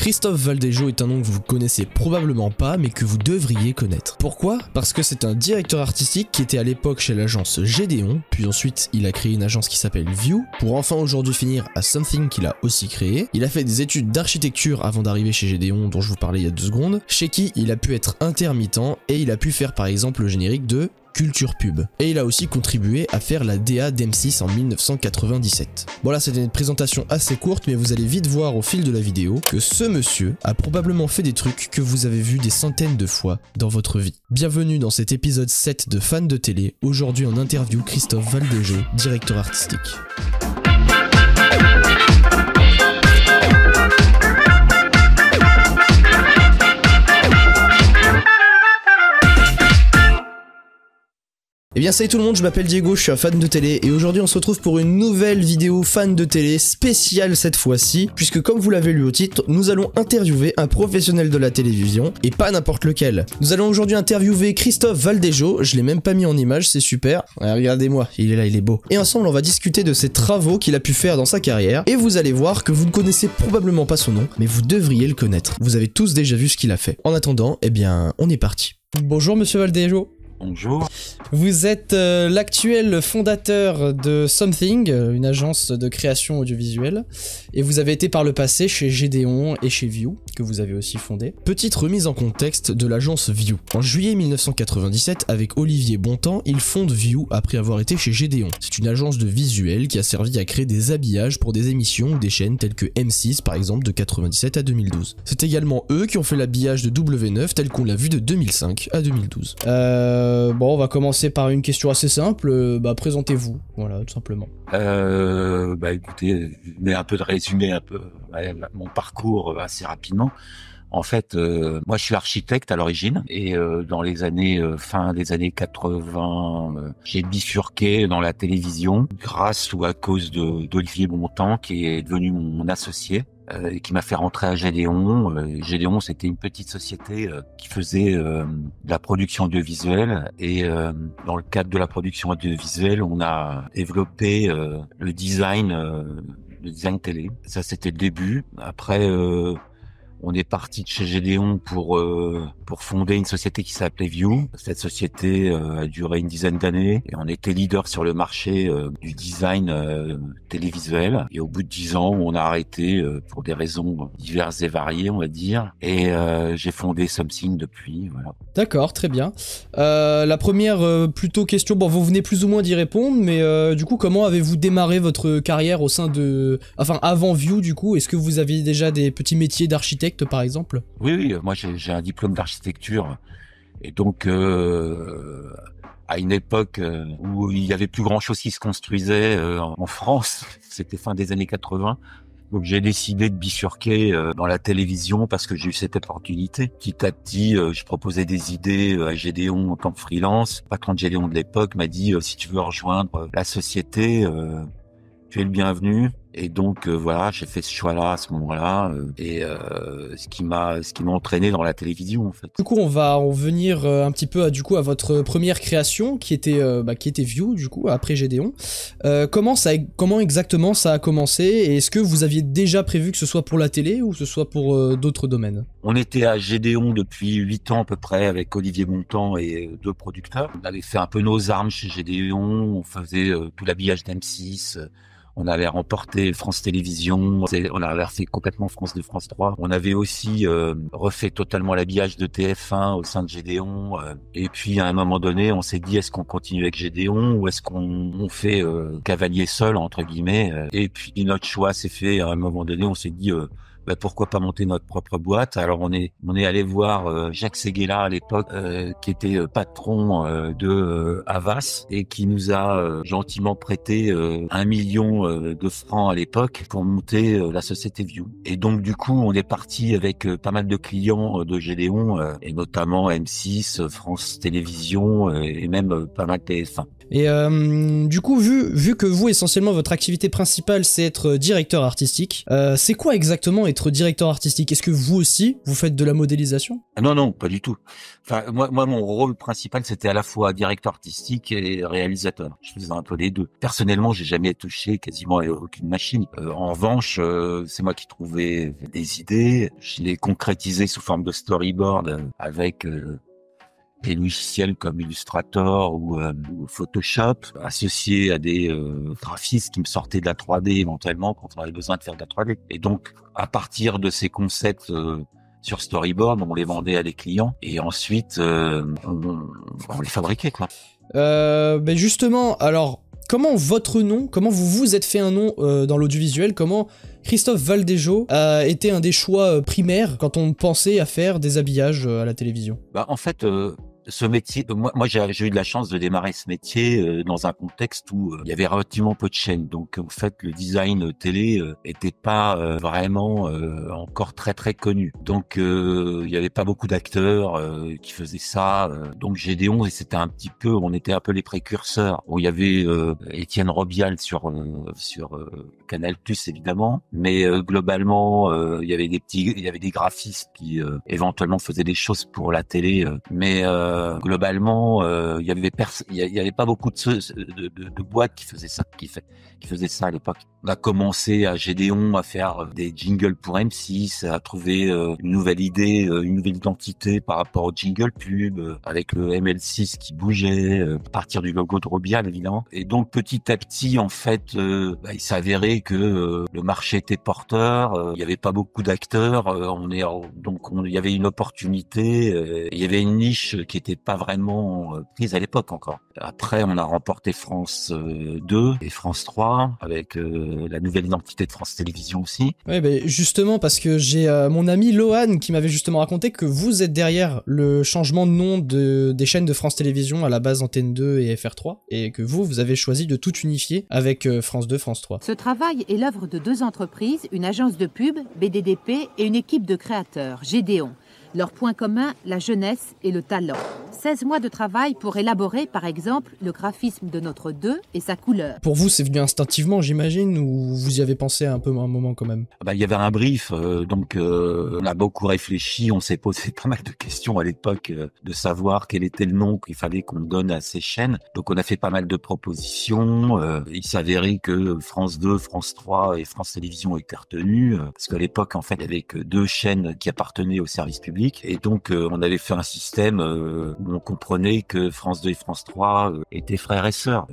Christophe Valdejo est un nom que vous connaissez probablement pas, mais que vous devriez connaître. Pourquoi? Parce que c'est un directeur artistique qui était à l'époque chez l'agence Gédéon, puis ensuite il a créé une agence qui s'appelle View, pour enfin aujourd'hui finir à Something qu'il a aussi créé. Il a fait des études d'architecture avant d'arriver chez Gédéon, dont je vous parlais il y a 2 secondes, chez qui il a pu être intermittent et il a pu faire par exemple le générique de Culture Pub. Et il a aussi contribué à faire la DA d'M6 en 1997. Bon là c'était une présentation assez courte, mais vous allez vite voir au fil de la vidéo que ce monsieur a probablement fait des trucs que vous avez vus des centaines de fois dans votre vie. Bienvenue dans cet épisode 7 de Fans de télé. Aujourd'hui en interview Christophe Valdejo, directeur artistique. Eh bien salut tout le monde, je m'appelle Diego, je suis un fan de télé et aujourd'hui on se retrouve pour une nouvelle vidéo fan de télé spéciale cette fois-ci, puisque comme vous l'avez lu au titre, nous allons interviewer un professionnel de la télévision et pas n'importe lequel. Nous allons aujourd'hui interviewer Christophe Valdejo, je l'ai même pas mis en image, c'est super. Regardez-moi, il est là, il est beau. Et ensemble on va discuter de ses travaux qu'il a pu faire dans sa carrière et vous allez voir que vous ne connaissez probablement pas son nom, mais vous devriez le connaître. Vous avez tous déjà vu ce qu'il a fait. En attendant, eh bien on est parti. Bonjour monsieur Valdejo. Bonjour. Vous êtes l'actuel fondateur de Something, une agence de création audiovisuelle, et vous avez été par le passé chez Gédéon et chez View, que vous avez aussi fondé. Petite remise en contexte de l'agence View. En juillet 1997, avec Olivier Bontemps, il fonde View après avoir été chez Gédéon. C'est une agence de visuel qui a servi à créer des habillages pour des émissions ou des chaînes telles que M6 par exemple de 97 à 2012. C'est également eux qui ont fait l'habillage de W9 tel qu'on l'a vu de 2005 à 2012. Bon, on va commencer par une question assez simple. Présentez-vous, voilà, tout simplement. Écoutez, mais un peu de résumé, mon parcours assez rapidement. En fait, moi, je suis architecte à l'origine et dans les années fin des années 80, j'ai bifurqué dans la télévision grâce ou à cause d'Olivier Bontemps qui est devenu mon associé. Et qui m'a fait rentrer à Gédéon. Gédéon, c'était une petite société qui faisait de la production audiovisuelle et dans le cadre de la production audiovisuelle, on a développé le design télé. Ça, c'était le début. Après, on est parti de chez Gédéon pour fonder une société qui s'appelait View. Cette société a duré une dizaine d'années et on était leader sur le marché du design télévisuel. Et au bout de 10 ans, on a arrêté pour des raisons diverses et variées, on va dire. Et j'ai fondé Something depuis, voilà. D'accord, très bien. La première plutôt question, bon, vous venez plus ou moins d'y répondre, mais du coup, comment avez-vous démarré votre carrière au sein de... Enfin, avant View, du coup, est-ce que vous aviez déjà des petits métiers d'architecte par exemple? Oui, moi j'ai un diplôme d'architecture et donc à une époque où il y avait plus grand chose qui se construisait en France, c'était fin des années 80. Donc j'ai décidé de bifurquer dans la télévision parce que j'ai eu cette opportunité. Petit à petit, je proposais des idées à Gédéon en tant que freelance. Le patron de Gédéon de l'époque m'a dit si tu veux rejoindre la société, tu es le bienvenu. Et donc voilà, j'ai fait ce choix-là à ce moment-là, et ce qui m'a entraîné dans la télévision en fait. Du coup, on va en venir un petit peu à votre première création qui était View du coup après Gédéon. Comment exactement ça a commencé et est-ce que vous aviez déjà prévu que ce soit pour la télé ou que ce soit pour d'autres domaines? On était à Gédéon depuis 8 ans à peu près avec Olivier Bontemps et 2 producteurs. On avait fait un peu nos armes chez Gédéon, on faisait tout l'habillage d'M6. On avait remporté France Télévisions, on avait refait complètement France 2, France 3. On avait aussi refait totalement l'habillage de TF1 au sein de Gédéon. Et puis à un moment donné, on s'est dit est-ce qu'on continue avec Gédéon ou est-ce qu'on fait cavalier seul entre guillemets. Et puis notre choix s'est fait à un moment donné, on s'est dit pourquoi pas monter notre propre boîte. Alors on est allé voir Jacques Séguéla à l'époque, qui était patron de Havas et qui nous a gentiment prêté 1 million de francs à l'époque pour monter la société View. Et donc du coup on est parti avec pas mal de clients de Gédéon et notamment M6, France Télévisions et même pas mal TF1. Et du coup, vu que vous, essentiellement, votre activité principale, c'est être directeur artistique, c'est quoi exactement être être directeur artistique? Est-ce que vous aussi, vous faites de la modélisation? Non, non, pas du tout. Enfin, moi, mon rôle principal, c'était à la fois directeur artistique et réalisateur. Je faisais un peu les deux. Personnellement, j'ai jamais touché quasiment à aucune machine. En revanche, c'est moi qui trouvais des idées. Je les concrétisais sous forme de storyboard avec des logiciels comme Illustrator ou Photoshop, associés à des graphistes qui me sortaient de la 3D éventuellement quand on avait besoin de faire de la 3D. Et donc, à partir de ces concepts sur storyboard, on les vendait à des clients et ensuite on les fabriquait, quoi. Ben justement, alors comment votre nom, comment vous vous êtes fait un nom dans l'audiovisuel, comment Christophe Valdejo a été un des choix primaires quand on pensait à faire des habillages à la télévision? En fait, ce métier, moi j'ai eu de la chance de démarrer ce métier dans un contexte où il y avait relativement peu de chaînes. Donc en fait, le design télé était pas vraiment encore très très connu. Donc il y avait pas beaucoup d'acteurs qui faisaient ça. Donc Gédéon, et c'était un petit peu, on était un peu les précurseurs. Où il y avait Étienne Robial sur Canal+ évidemment, mais globalement il y avait des graphistes qui éventuellement faisaient des choses pour la télé, mais globalement il y avait pas beaucoup de boîtes qui faisaient ça à l'époque. On a commencé à Gédéon à faire des jingles pour M6, à trouver une nouvelle idée, une nouvelle identité par rapport au jingle pub, avec le ML6 qui bougeait, à partir du logo de Robial évidemment. Et donc petit à petit en fait, il s'avérait que le marché était porteur, il y avait pas beaucoup d'acteurs, il y avait une opportunité, il y avait une niche qui était pas vraiment prise à l'époque encore. Après on a remporté France 2 et France 3 avec la nouvelle identité de France Télévisions aussi. Ouais, ben justement parce que j'ai mon ami Lohan qui m'avait justement raconté que vous êtes derrière le changement de nom des chaînes de France Télévisions, à la base Antenne 2 et FR3, et que vous avez choisi de tout unifier avec France 2, France 3. Ce travail est l'œuvre de 2 entreprises, une agence de pub, BDDP, et une équipe de créateurs, Gédéon. Leur point commun, la jeunesse et le talent. 16 mois de travail pour élaborer, par exemple, le graphisme de notre 2 et sa couleur. Pour vous, c'est venu instinctivement, j'imagine, ou vous y avez pensé un peu à un moment quand même? Il y avait un brief, donc on a beaucoup réfléchi, on s'est posé pas mal de questions à l'époque de savoir quel était le nom qu'il fallait qu'on donne à ces chaînes. Donc on a fait pas mal de propositions. Il s'avérait que France 2, France 3 et France Télévisions étaient retenues, parce qu'à l'époque, en fait, il y avait que 2 chaînes qui appartenaient au service public. Et donc, on avait fait un système où on comprenait que France 2 et France 3 étaient frères et sœurs.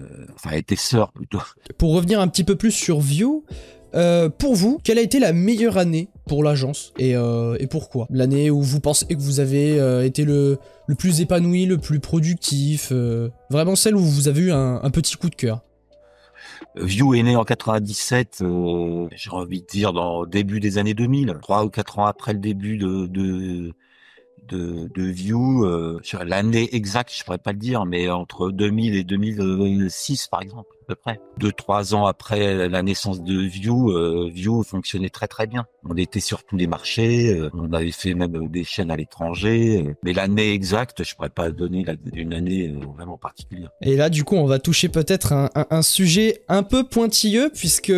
Étaient sœurs plutôt. Pour revenir un petit peu plus sur View, pour vous, quelle a été la meilleure année pour l'agence et pourquoi? L'année où vous pensez que vous avez été le plus épanoui, le plus productif, vraiment celle où vous avez eu un petit coup de cœur? View est né en 97, j'ai envie de dire dans début des années 2000, 3 ou 4 ans après le début de View, sur l'année exacte, je pourrais pas le dire, mais entre 2000 et 2006 par exemple, à peu près. 2-3 ans après la naissance de View, View fonctionnait très très bien. On était sur tous les marchés, on avait fait même des chaînes à l'étranger, mais l'année exacte, je pourrais pas donner une année vraiment particulière. Et là, du coup, on va toucher peut-être un sujet un peu pointilleux, puisque...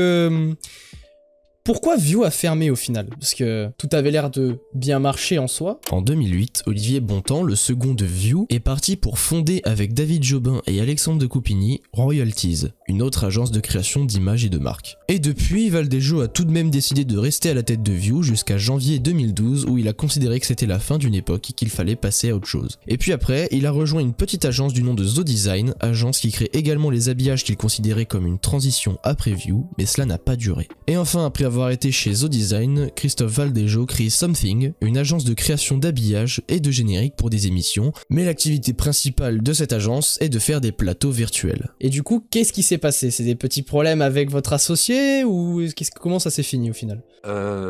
Pourquoi View a fermé au final? Parce que tout avait l'air de bien marcher en soi. En 2008, Olivier Bontemps, le second de View, est parti pour fonder avec David Jobin et Alexandre de Coupigny Royalties, une autre agence de création d'images et de marques. Et depuis, Valdejo a tout de même décidé de rester à la tête de View jusqu'à janvier 2012 où il a considéré que c'était la fin d'une époque et qu'il fallait passer à autre chose. Et puis après, il a rejoint une petite agence du nom de ZoDesign, agence qui crée également les habillages qu'il considérait comme une transition après View, mais cela n'a pas duré. Et enfin, après avoir été chez ZoDesign, Christophe Valdejo crée Something, une agence de création d'habillage et de générique pour des émissions, mais l'activité principale de cette agence est de faire des plateaux virtuels. Et du coup, qu'est-ce qui s'est passé? C'est des petits problèmes avec votre associé ou comment ça s'est fini au final?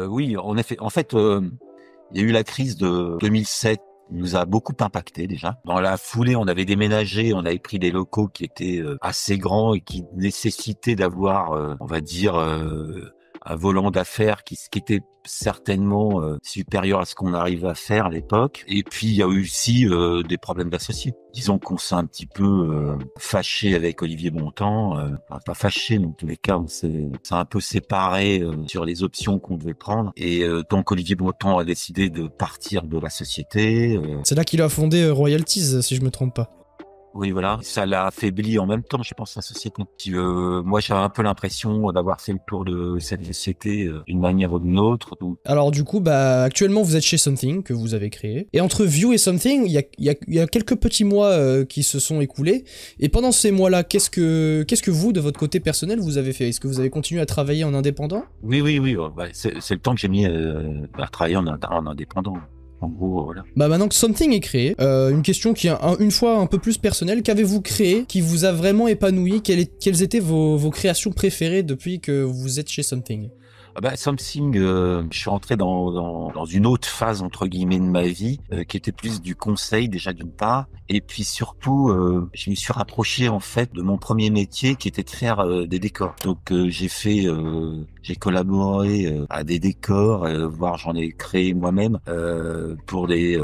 Oui, en effet, il y a eu la crise de 2007. Nous a beaucoup impacté déjà. Dans la foulée, on avait déménagé, on avait pris des locaux qui étaient assez grands et qui nécessitaient d'avoir, on va dire, un volant d'affaires qui était certainement supérieur à ce qu'on arrivait à faire à l'époque. Et puis il y a eu aussi des problèmes d'associés. Disons qu'on s'est un petit peu fâché avec Olivier Bontemps, enfin, pas fâché, mais dans tous les cas on s'est un peu séparé sur les options qu'on devait prendre. Et donc Olivier Bontemps a décidé de partir de la société. C'est là qu'il a fondé Royalties, si je me trompe pas. Oui, voilà, ça l'a affaibli en même temps, je pense, la société. Puis, moi, j'avais un peu l'impression d'avoir fait le tour de cette société d'une manière ou d'une autre. Donc... Alors du coup, actuellement, vous êtes chez Something, que vous avez créé. Et entre View et Something, il y a quelques petits mois qui se sont écoulés. Et pendant ces mois-là, qu'est-ce que vous, de votre côté personnel, vous avez fait? Est-ce que vous avez continué à travailler en indépendant? Oui. C'est le temps que j'ai mis à travailler en indépendant. En gros, voilà. Maintenant que Something est créé, une question qui est une fois un peu plus personnelle, qu'avez-vous créé qui vous a vraiment épanoui? Quelles étaient vos créations préférées depuis que vous êtes chez Something? Something, je suis rentré dans une autre phase entre guillemets de ma vie, qui était plus du conseil déjà d'une part, et puis surtout, je me suis rapproché en fait de mon premier métier qui était de faire des décors. Donc j'ai collaboré à des décors, voire j'en ai créé moi-même pour des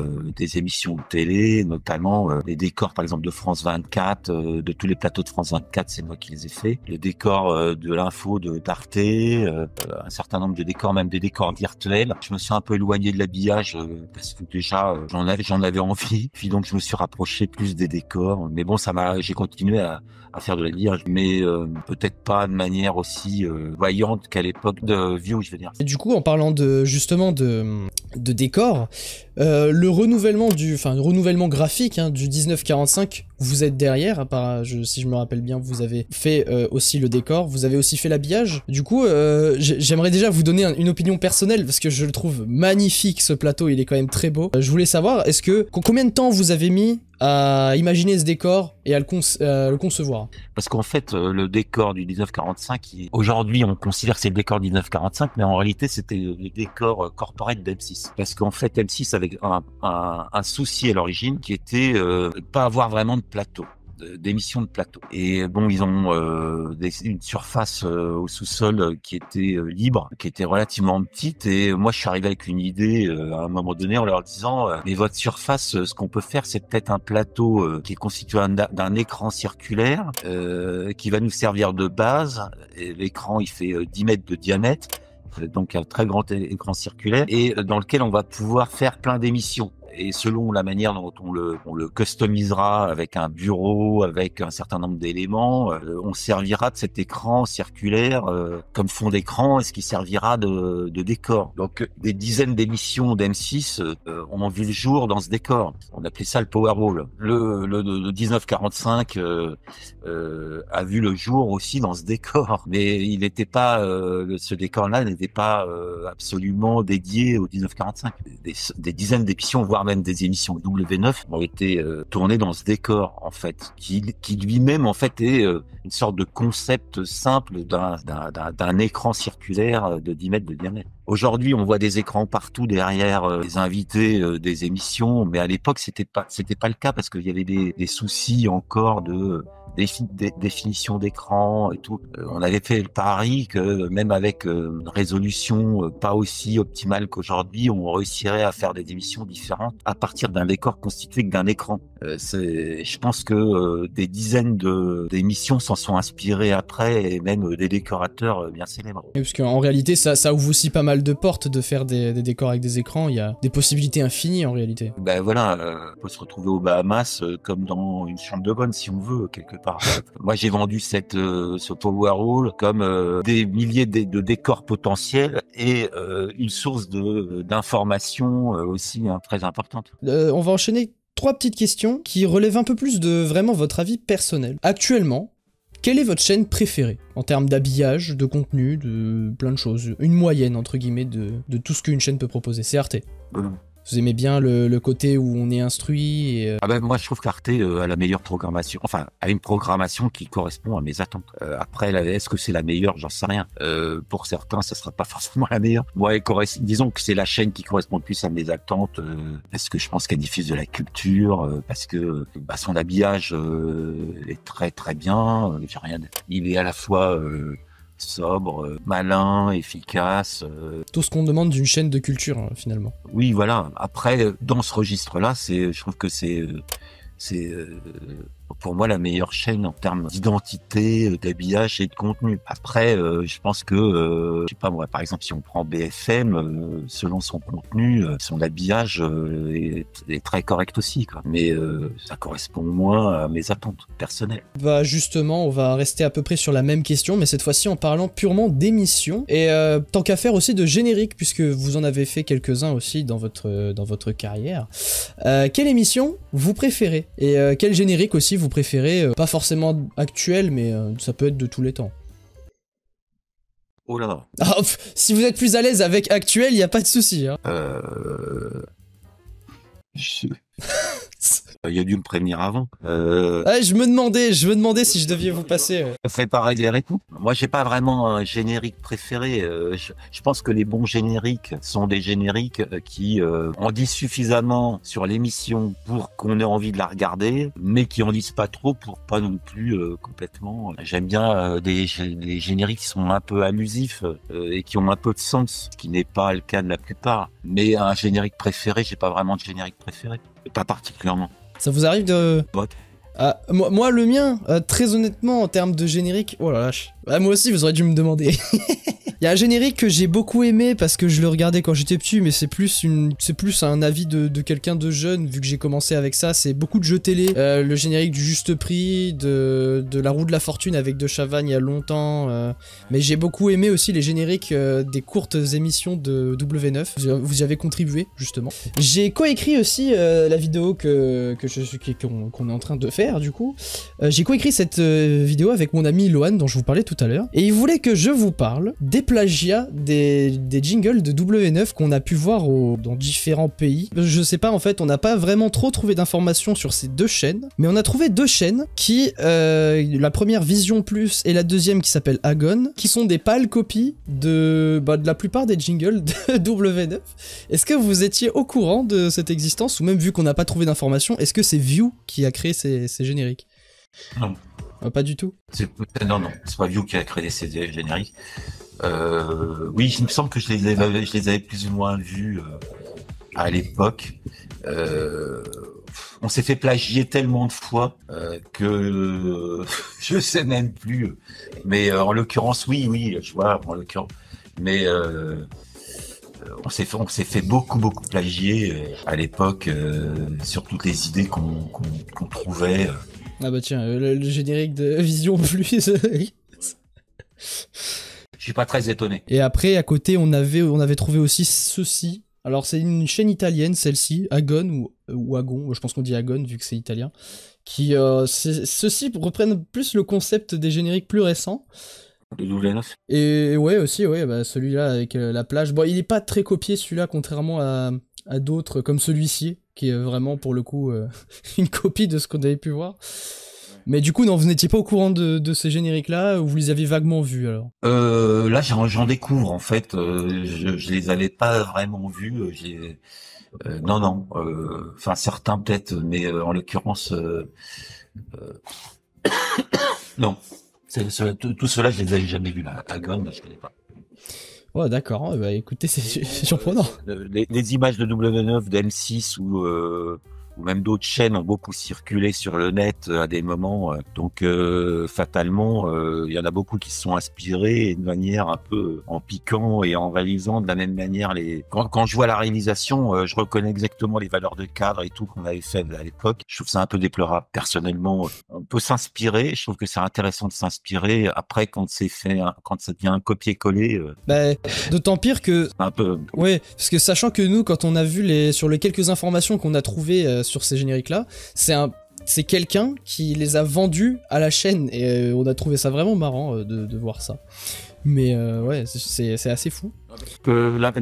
émissions de télé, notamment des décors par exemple de France 24, de tous les plateaux de France 24, c'est moi qui les ai faits. Le décor de l'info d'Arte, un certain nombre de décors, même des décors virtuels. Je me suis un peu éloigné de l'habillage parce que déjà j'en avais envie. Puis donc je me suis rapproché plus des décors. Mais bon, j'ai continué à faire de l'habillage, mais peut-être pas de manière aussi voyante qu'à l'époque de View, je veux dire. Et du coup, en parlant justement de décors, le renouvellement graphique du 1945, vous êtes derrière, si je me rappelle bien, vous avez fait aussi le décor, vous avez aussi fait l'habillage. Du coup, j'aimerais déjà vous donner une opinion personnelle, parce que je le trouve magnifique ce plateau, il est quand même très beau. Je voulais savoir, combien de temps vous avez mis à imaginer ce décor et à le concevoir? Parce qu'en fait, le décor du 1945, aujourd'hui on considère que c'est le décor du 1945, mais en réalité c'était le décor corporate d'M6. Parce qu'en fait M6 avait un souci à l'origine qui était pas avoir vraiment de plateau, d'émissions de plateau. Et bon, ils ont une surface au sous-sol qui était libre, qui était relativement petite. Et moi, je suis arrivé avec une idée à un moment donné en leur disant mais votre surface, ce qu'on peut faire, c'est peut-être un plateau qui est constitué d'un écran circulaire qui va nous servir de base. Et l'écran, il fait 10 mètres de diamètre. Donc un très grand écran circulaire et dans lequel on va pouvoir faire plein d'émissions. Et selon la manière dont on le customisera avec un bureau, avec un certain nombre d'éléments, on servira de cet écran circulaire comme fond d'écran et ce qui servira de décor. Donc des dizaines d'émissions d'M6 ont vu le jour dans ce décor. On appelait ça le Powerball. Le 1945 a vu le jour aussi dans ce décor, mais il n'était pas ce décor-là n'était pas absolument dédié au 1945. Des dizaines d'émissions, voire même des émissions W9 ont été tournées dans ce décor en fait, qui lui-même en fait est une sorte de concept simple d'un écran circulaire de 10 mètres de diamètre. Aujourd'hui, on voit des écrans partout derrière les invités des émissions, mais à l'époque c'était pas le cas parce qu'il y avait des soucis encore de définition d'écran et tout. On avait fait le pari que même avec une résolution pas aussi optimale qu'aujourd'hui, on réussirait à faire des émissions différentes à partir d'un décor constitué que d'un écran. Je pense que des dizaines d'émissions s'en sont inspirées après et même des décorateurs bien célèbres. Et parce qu'en réalité, ça ouvre aussi pas mal de portes de faire des décors avec des écrans. Il y a des possibilités infinies en réalité. Ben voilà, on peut se retrouver aux Bahamas comme dans une chambre de bonne si on veut quelque part. Moi, j'ai vendu ce Powerball comme des milliers de décors potentiels et une source d'information aussi très importante. On va enchaîner 3 petites questions qui relèvent un peu plus de vraiment votre avis personnel. Actuellement, quelle est votre chaîne préférée en termes d'habillage, de contenu, de plein de choses? Une moyenne, entre guillemets, de tout ce qu'une chaîne peut proposer. C'est Arte. Vous aimez bien le côté où on est instruit et moi, je trouve qu'Arte a la meilleure programmation. Enfin, a une programmation qui correspond à mes attentes. Après, est-ce que c'est la meilleure? J'en sais rien. Pour certains, ça sera pas forcément la meilleure. Moi, disons que c'est la chaîne qui correspond le plus à mes attentes parce que je pense qu'elle diffuse de la culture, parce que son habillage est très très bien. Il est à la fois sobre, malin, efficace. Tout ce qu'on demande d'une chaîne de culture, hein, finalement. Oui, voilà. Après, dans ce registre-là, je trouve que c'est pour moi la meilleure chaîne en termes d'identité, d'habillage et de contenu. Après, je pense que, je sais pas moi, par exemple, si on prend BFM, selon son contenu, son habillage est très correct aussi, quoi. Mais ça correspond moins à mes attentes personnelles. Bah justement, on va rester à peu près sur la même question, mais cette fois-ci en parlant purement d'émissions, et tant qu'à faire aussi de génériques, puisque vous en avez fait quelques-uns aussi dans votre carrière. Quelle émission vous préférez? Et quel générique aussi vous préférez, pas forcément actuel, mais ça peut être de tous les temps. Oh là là. Ah, si vous êtes plus à l'aise avec actuel, y a pas de souci. Hein. Il a dû me prévenir avant. Je me demandais si je devais vous passer. Fait pareil et tout. Moi, j'ai pas vraiment un générique préféré. Je pense que les bons génériques sont des génériques qui en disent suffisamment sur l'émission pour qu'on ait envie de la regarder, mais qui en disent pas trop pour pas non plus complètement. J'aime bien des génériques qui sont un peu allusifs et qui ont un peu de sens, ce qui n'est pas le cas de la plupart. Mais un générique préféré, j'ai pas vraiment de générique préféré. Pas particulièrement. Ça vous arrive de... moi, le mien, très honnêtement, en termes de générique... Oh la vache. Moi aussi, vous aurez dû me demander. Il y a un générique que j'ai beaucoup aimé parce que je le regardais quand j'étais petit, mais c'est plus un avis de quelqu'un de jeune, vu que j'ai commencé avec ça. C'est beaucoup de jeux télé. Le générique du Juste Prix, de La Roue de la Fortune avec De Chavannes il y a longtemps. Mais j'ai beaucoup aimé aussi les génériques des courtes émissions de W9. Vous y avez contribué, justement. J'ai coécrit aussi la vidéo qu'on est en train de faire, du coup. J'ai coécrit cette vidéo avec mon ami Lohan, dont je vous parlais tout à l'heure. Et il voulait que je vous parle des plagiat des jingles de W9 qu'on a pu voir dans différents pays. Je sais pas, en fait, on n'a pas vraiment trop trouvé d'informations sur ces deux chaînes, mais on a trouvé deux chaînes qui, la première Vision Plus et la deuxième qui s'appelle Agon, qui sont des pâles copies de la plupart des jingles de W9. Est-ce que vous étiez au courant de cette existence, ou même vu qu'on n'a pas trouvé d'informations, est-ce que c'est View qui a créé ces génériques? Non. Pas du tout. Non, c'est pas View qui a créé ces génériques. Oui, il me semble que je les avais plus ou moins vus à l'époque. On s'est fait plagier tellement de fois que je sais même plus. Mais en l'occurrence, oui, je vois. En l'occurrence, mais on s'est fait beaucoup plagier à l'époque sur toutes les idées qu'on trouvait. Ah bah tiens, le générique de Vision Plus. Je suis pas très étonné. Et après, à côté, on avait trouvé aussi ceci. Alors, c'est une chaîne italienne, celle-ci, Agon ou Agon, je pense qu'on dit Agon vu que c'est italien, qui, ceux-ci reprennent plus le concept des génériques plus récents. Le W9. Et ouais, aussi, ouais, bah, celui-là avec la plage. Bon, il est pas très copié, celui-là, contrairement à d'autres, comme celui-ci, qui est vraiment, pour le coup, une copie de ce qu'on avait pu voir. Mais du coup, non, vous n'étiez pas au courant de ces génériques-là, ou vous les aviez vaguement vus, alors? Là, j'en découvre, en fait. Je les avais pas vraiment vus. Non. Enfin, certains peut-être, mais en l'occurrence, non. Tout cela, je les avais jamais vus, là. Agon, je connais pas. Oh, d'accord. Bah, écoutez, c'est surprenant. Les images de W9, d'M6 ou même d'autres chaînes ont beaucoup circulé sur le net à des moments. Donc, fatalement, il y en a beaucoup qui se sont inspirés de manière un peu en piquant et en réalisant de la même manière. Quand je vois la réalisation, je reconnais exactement les valeurs de cadre et tout qu'on avait fait à l'époque. Je trouve ça un peu déplorable. Personnellement, on peut s'inspirer. Je trouve que c'est intéressant de s'inspirer. Après, quand ça devient un copier-coller... Bah, d'autant pire que... un peu... Ouais, parce que sachant que nous, quand on a vu sur les quelques informations qu'on a trouvées sur ces génériques-là, c'est quelqu'un qui les a vendus à la chaîne, et on a trouvé ça vraiment marrant de voir ça. Mais ouais, c'est assez fou. Là,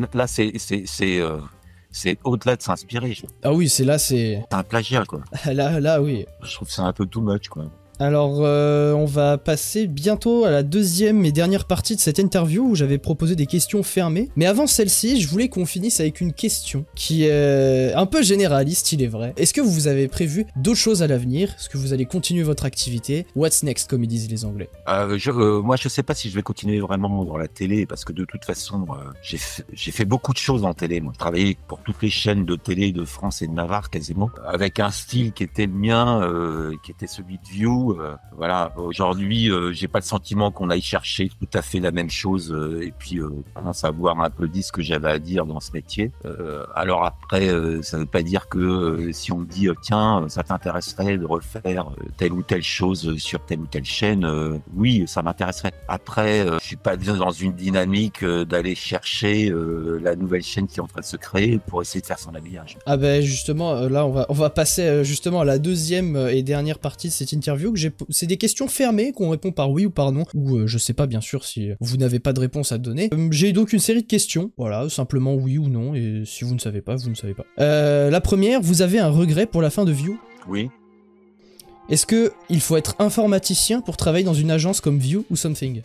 c'est au-delà de s'inspirer. Ah oui, c'est un plagiat, quoi. Là, oui. Je trouve que c'est un peu too much, quoi. Alors, on va passer bientôt à la deuxième et dernière partie de cette interview où j'avais proposé des questions fermées. Mais avant celle-ci, je voulais qu'on finisse avec une question qui est un peu généraliste, il est vrai. Est-ce que vous avez prévu d'autres choses à l'avenir? Est-ce que vous allez continuer votre activité? What's next, comme ils disent les Anglais? Moi, je sais pas si je vais continuer vraiment dans la télé parce que de toute façon, j'ai fait beaucoup de choses en télé. Moi, je travaillais pour toutes les chaînes de télé de France et de Navarre quasiment, avec un style qui était le mien, qui était celui de View. Voilà, aujourd'hui, j'ai pas le sentiment qu'on aille chercher tout à fait la même chose et puis savoir un peu dit ce que j'avais à dire dans ce métier. Alors après, ça veut pas dire que si on me dit tiens, ça t'intéresserait de refaire telle ou telle chose sur telle ou telle chaîne, oui, ça m'intéresserait. Après, je suis pas dans une dynamique d'aller chercher la nouvelle chaîne qui est en train de se créer pour essayer de faire son habillage. Ah ben justement, là on va passer justement à la deuxième et dernière partie de cette interview. C'est des questions fermées qu'on répond par oui ou par non, ou je sais pas bien sûr si vous n'avez pas de réponse à donner. J'ai donc une série de questions, voilà, simplement oui ou non, et si vous ne savez pas, vous ne savez pas. La première, vous avez un regret pour la fin de View? Oui. Est-ce que il faut être informaticien pour travailler dans une agence comme View ou Something?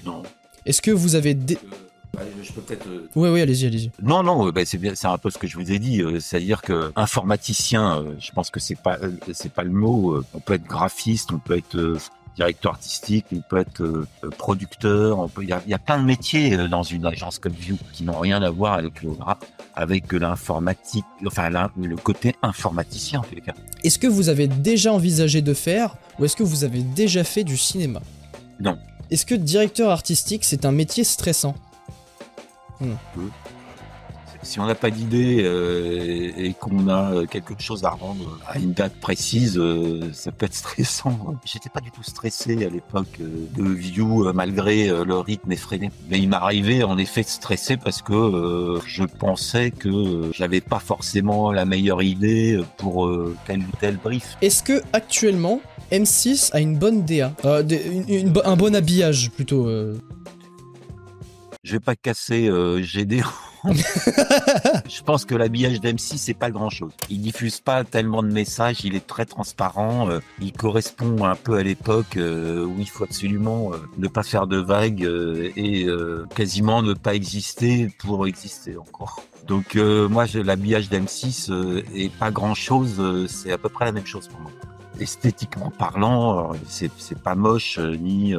Non. Est-ce que vous avez je peux peut-être. Oui, allez-y. Non, c'est bien, c'est un peu ce que je vous ai dit, c'est-à-dire que informaticien, je pense que c'est pas le mot. On peut être graphiste, on peut être directeur artistique, on peut être producteur, il y a plein de métiers dans une agence comme View qui n'ont rien à voir avec l'informatique, enfin le côté informaticien en tous les cas. Est-ce que vous avez déjà envisagé de faire, ou est-ce que vous avez déjà fait du cinéma? Non. Est-ce que directeur artistique, c'est un métier stressant? Si on n'a pas d'idée et qu'on a quelque chose à rendre à une date précise, ça peut être stressant. J'étais pas du tout stressé à l'époque de View, malgré le rythme effréné. Mais il m'arrivait en effet de stresser parce que je pensais que j'avais pas forcément la meilleure idée pour tel ou tel brief. Est-ce que actuellement M6 a une bonne DA, un bon habillage plutôt Je vais pas casser GD. Je pense que l'habillage d'M6 c'est pas grand chose. Il diffuse pas tellement de messages, il est très transparent, il correspond un peu à l'époque où il faut absolument ne pas faire de vagues et quasiment ne pas exister pour exister encore. Donc moi l'habillage d'M6 est pas grand chose, c'est à peu près la même chose pour moi. Esthétiquement parlant, c'est pas moche ni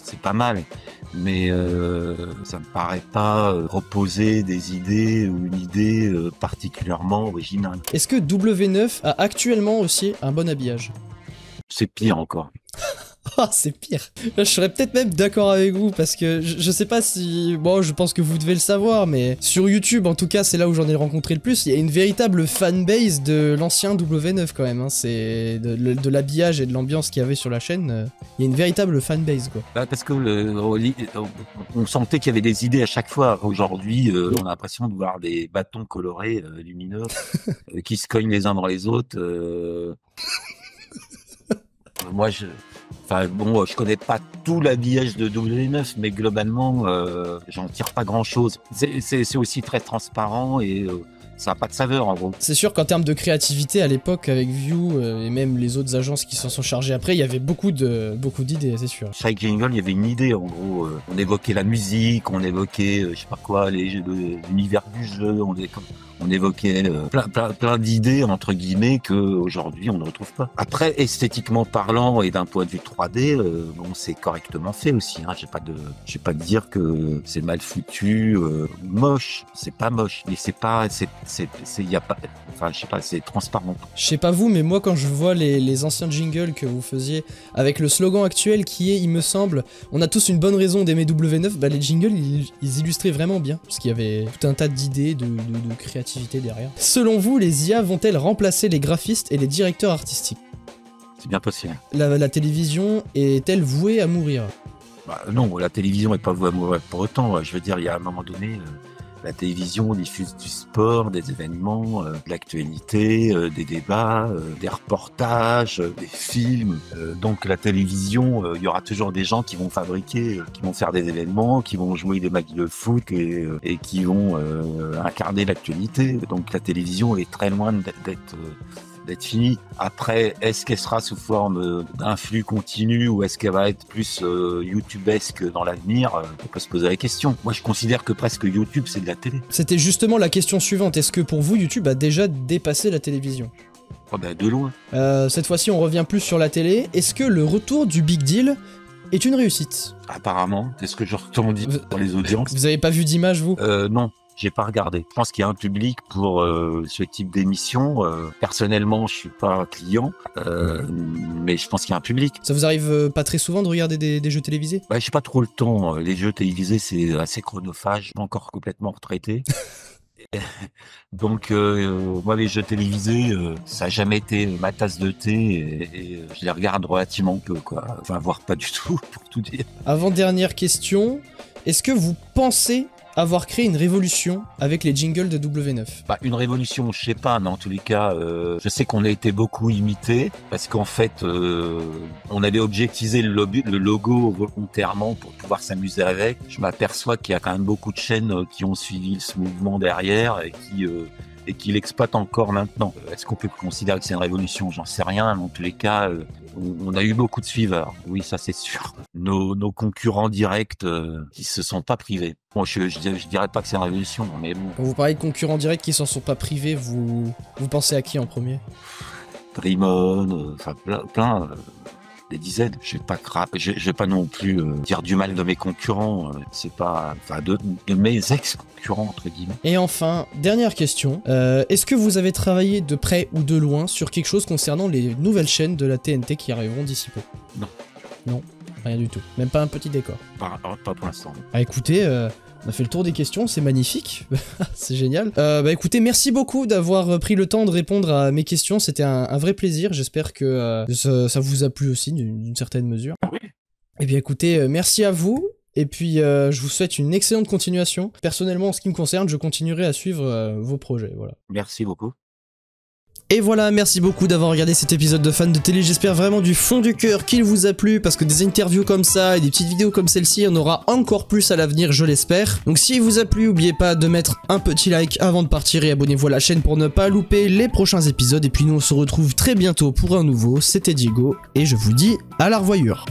c'est pas mal, mais ça me paraît pas proposer des idées ou une idée particulièrement originale. Est-ce que W9 a actuellement aussi un bon habillage? C'est pire encore. Ah, c'est pire. Là, je serais peut-être même d'accord avec vous, parce que je sais pas si... Bon, je pense que vous devez le savoir, mais sur YouTube, en tout cas, c'est là où j'en ai rencontré le plus, il y a une véritable fanbase de l'ancien W9 quand même, hein. C'est de l'habillage et de l'ambiance qu'il y avait sur la chaîne, il y a une véritable fanbase, quoi. Bah, parce que on sentait qu'il y avait des idées à chaque fois. Aujourd'hui, on a l'impression de voir des bâtons colorés, lumineux, qui se cognent les uns dans les autres. Moi, je connais pas tout l'habillage de W9, mais globalement, j'en tire pas grand chose. C'est aussi très transparent et ça a pas de saveur en gros. C'est sûr qu'en termes de créativité à l'époque avec View et même les autres agences qui s'en sont chargées après, il y avait beaucoup d'idées, c'est sûr. Chaque jingle, il y avait une idée en gros. On évoquait la musique, on évoquait je sais pas quoi, l'univers du jeu, on évoquait plein d'idées entre guillemets que aujourd'hui on ne retrouve pas. Après, esthétiquement parlant et d'un point de vue 3D, bon, c'est correctement fait aussi. Hein. Je vais pas dire que c'est mal foutu, moche. C'est pas moche, mais y a pas. Enfin, je sais pas, c'est transparent. Je sais pas vous, mais moi quand je vois les anciens jingles que vous faisiez avec le slogan actuel qui est, il me semble, on a tous une bonne raison d'aimer W9, bah les jingles ils illustraient vraiment bien, parce qu'il y avait tout un tas d'idées, de créativité derrière. Selon vous, les IA vont-elles remplacer les graphistes et les directeurs artistiques? C'est bien possible. La télévision est-elle vouée à mourir? Bah, non, la télévision n'est pas vouée à mourir pour autant. Je veux dire, il y a un moment donné, la télévision diffuse du sport, des événements, de l'actualité, des débats, des reportages, des films. Donc la télévision, il y aura toujours des gens qui vont fabriquer, qui vont faire des événements, qui vont jouer des matchs de foot et qui vont incarner l'actualité. Donc la télévision est très loin d'être d'être finie. Après, est-ce qu'elle sera sous forme d'un flux continu ou est-ce qu'elle va être plus YouTubesque dans l'avenir? On peut se poser la question. Moi, je considère que presque YouTube, c'est de la télé. C'était justement la question suivante. Est-ce que pour vous, YouTube a déjà dépassé la télévision? Oh ben, de loin. Cette fois-ci, on revient plus sur la télé. Est-ce que le retour du Big Deal est une réussite? Apparemment, c'est ce que je retendis dans les audiences. Vous avez pas vu d'image, vous? Non. J'ai pas regardé. Je pense qu'il y a un public pour ce type d'émission. Personnellement, je suis pas client, mais je pense qu'il y a un public. Ça vous arrive pas très souvent de regarder des jeux télévisés? Bah, j'ai pas trop le temps. Les jeux télévisés, c'est assez chronophage, pas encore complètement retraité. Donc, moi, les jeux télévisés, ça a jamais été ma tasse de thé et je les regarde relativement peu, quoi. Enfin, voire pas du tout, pour tout dire. Avant-dernière question, est-ce que vous pensez avoir créé une révolution avec les jingles de W9? Bah, une révolution, je sais pas, mais en tous les cas, je sais qu'on a été beaucoup imité parce qu'en fait, on avait objectisé le logo volontairement pour pouvoir s'amuser avec. Je m'aperçois qu'il y a quand même beaucoup de chaînes qui ont suivi ce mouvement derrière et qui l'exploitent encore maintenant. Est-ce qu'on peut considérer que c'est une révolution? J'en sais rien, mais en tous les cas, on a eu beaucoup de suiveurs. Oui, ça c'est sûr. Nos concurrents directs qui se sont pas privés. Bon, je dirais pas que c'est une révolution, mais bon. Quand vous parlez de concurrents directs qui s'en sont pas privés, vous pensez à qui en premier? Dreamon, enfin plein des dizaines. Je vais pas non plus dire du mal de mes concurrents. C'est pas, enfin de mes ex-concurrents entre guillemets. Et enfin, dernière question. Est-ce que vous avez travaillé de près ou de loin sur quelque chose concernant les nouvelles chaînes de la TNT qui arriveront d'ici peu? Non. Non, rien du tout. Même pas un petit décor. Pas pour l'instant. Ah, écoutez, on a fait le tour des questions, c'est magnifique, c'est génial. Bah écoutez, merci beaucoup d'avoir pris le temps de répondre à mes questions, c'était un vrai plaisir, j'espère que ça vous a plu aussi d'une certaine mesure. Oui. Et bien écoutez, merci à vous, et puis je vous souhaite une excellente continuation. Personnellement, en ce qui me concerne, je continuerai à suivre vos projets, voilà. Merci beaucoup. Et voilà, merci beaucoup d'avoir regardé cet épisode de Fan de Télé, j'espère vraiment du fond du cœur qu'il vous a plu, parce que des interviews comme ça et des petites vidéos comme celle-ci, on aura encore plus à l'avenir, je l'espère. Donc s'il vous a plu, n'oubliez pas de mettre un petit like avant de partir et abonnez-vous à la chaîne pour ne pas louper les prochains épisodes. Et puis nous on se retrouve très bientôt pour un nouveau, c'était Diego, et je vous dis à la revoyure.